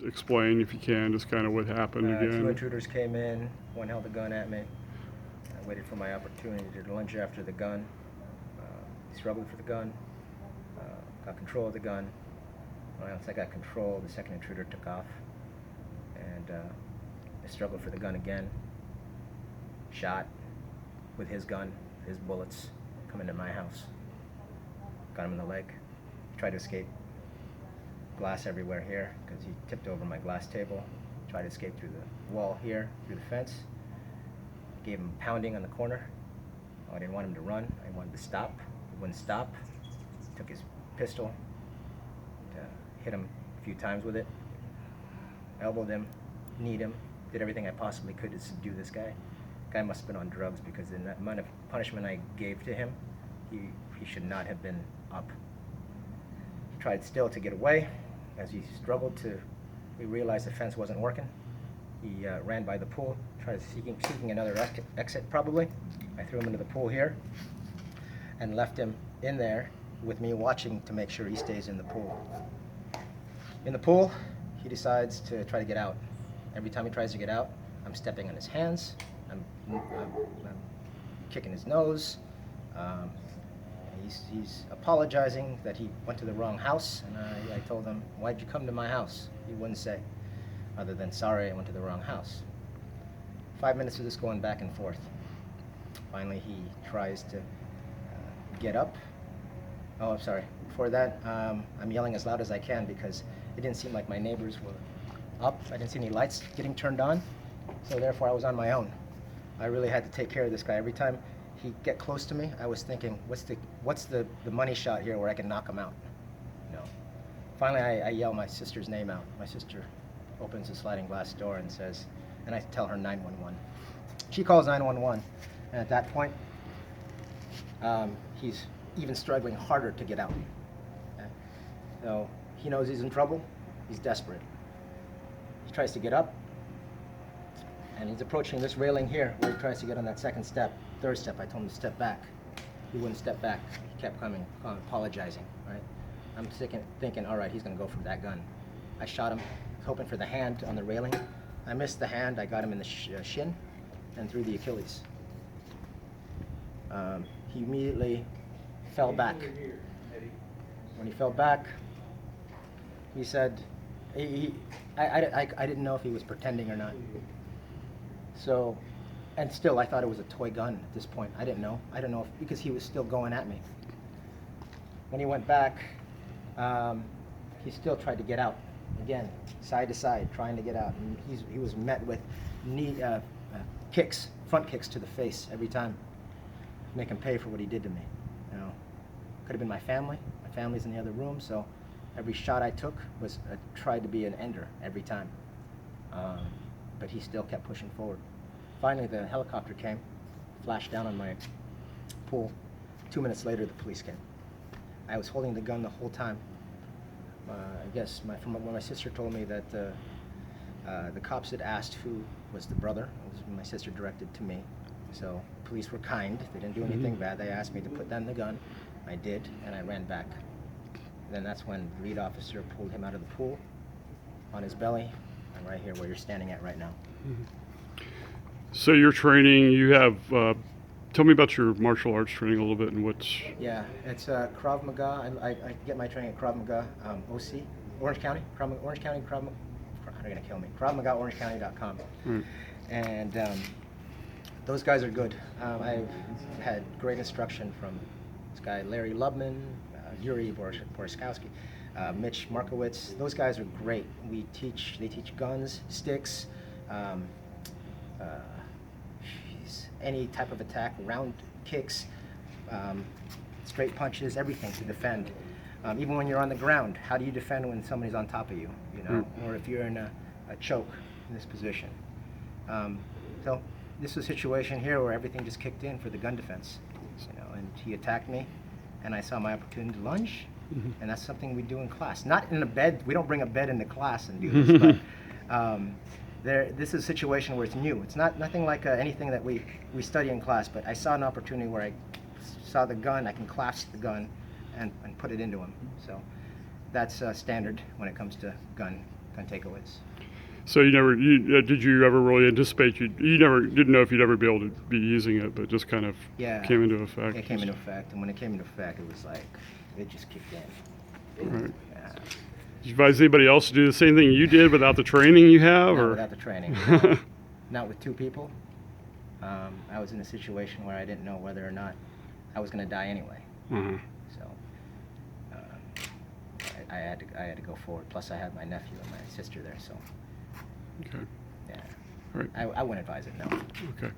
explain, if you can, just kind of what happened again. 2 intruders came in, one held a gun at me. I waited for my opportunity to lunge after the gun. Struggled for the gun, got control of the gun. Once I got control, the second intruder took off, and I struggled for the gun again. Shot with his gun, his bullets, coming to my house. Got him in the leg. Tried to escape. Glass everywhere here because he tipped over my glass table. Tried to escape through the wall here, through the fence. Gave him pounding on the corner. I didn't want him to run. I wanted to stop. He wouldn't stop. Took his pistol, hit him a few times with it. Elbowed him, kneed him, did everything I possibly could to subdue this guy. Guy must have been on drugs because in that amount of punishment I gave to him, he should not have been up. He tried still to get away. As he struggled to, we realized the fence wasn't working. He ran by the pool, tried seeking another exit probably. I threw him into the pool here and left him in there with me watching to make sure he stays in the pool. In the pool, he decides to try to get out. Every time he tries to get out, I'm stepping on his hands, I'm kicking his nose. He's apologizing that he went to the wrong house, and I told him, "Why'd you come to my house?" He wouldn't say, other than, "Sorry, I went to the wrong house." 5 minutes of this going back and forth. Finally, he tries to get up. Oh, I'm sorry. Before that, I'm yelling as loud as I can because it didn't seem like my neighbors were up. I didn't see any lights getting turned on, so therefore I was on my own. I really had to take care of this guy. Every time he'd get close to me, I was thinking, what's the money shot here where I can knock him out? You know. Finally, I yell my sister's name out. My sister opens the sliding glass door and says, and I tell her 911. She calls 911, and at that point, he's even struggling harder to get out. Okay? So he knows he's in trouble. He's desperate. He tries to get up, and he's approaching this railing here where he tries to get on that second step. Third step, I told him to step back. He wouldn't step back. He kept coming, apologizing. Right? I'm thinking, all right, he's going to go for that gun. I shot him, hoping for the hand on the railing. I missed the hand. I got him in the shin and through the Achilles. He immediately fell back. When he fell back, he said, I didn't know if he was pretending or not. So, and still, I thought it was a toy gun at this point. I didn't know. I don't know if, because he was still going at me. When he went back, he still tried to get out. Again, side to side, trying to get out. And he was met with kicks, front kicks to the face every time. Make him pay for what he did to me. You know, could have been my family. My family's in the other room, so every shot I took was tried to be an ender every time. But he still kept pushing forward. Finally, the helicopter came, flashed down on my pool. 2 minutes later, the police came. I was holding the gun the whole time. I guess from what my sister told me that the cops had asked who was the brother. It was my sister directed to me. So police were kind. They didn't do anything bad. They asked me to put down the gun. I did, and I ran back. And then that's when the lead officer pulled him out of the pool on his belly. I'm right here where you're standing at right now. So your training, you have, tell me about your martial arts training a little bit and what's... Yeah, it's Krav Maga. I get my training at Krav Maga OC, Orange County, Krav Maga, they're going to kill me, KravMagaOrangeCounty.com. And those guys are good. I've had great instruction from this guy, Larry Lubman, Yuri Borskowski, Mitch Markowitz. Those guys are great. They teach guns, sticks, any type of attack, round kicks, straight punches, everything to defend. Even when you're on the ground, how do you defend when somebody's on top of you, you know, or if you're in a choke in this position. So this was a situation here where everything just kicked in for the gun defense, you know, and he attacked me, and I saw my opportunity to lunge, and that's something we do in class. Not in a bed, we don't bring a bed into class and do this, but this is a situation where it's new. It's nothing like anything that we study in class, but I saw an opportunity where I saw the gun, I can clasp the gun and put it into him. So that's standard when it comes to gun gun takeaways. So did you ever really anticipate you never didn't know if you'd ever be able to be using it, but just kind of Yeah. came into effect. It came into effect, and when it came into effect, it was like it just kicked in. Right. Yeah. Did you advise anybody else to do the same thing you did without the training you have, Not or without the training. Not with two people. I was in a situation where I didn't know whether or not I was going to die anyway. Uh-huh. So I had to go forward. Plus, I had my nephew and my sister there. So Okay. yeah, All right. I wouldn't advise it. No. Okay.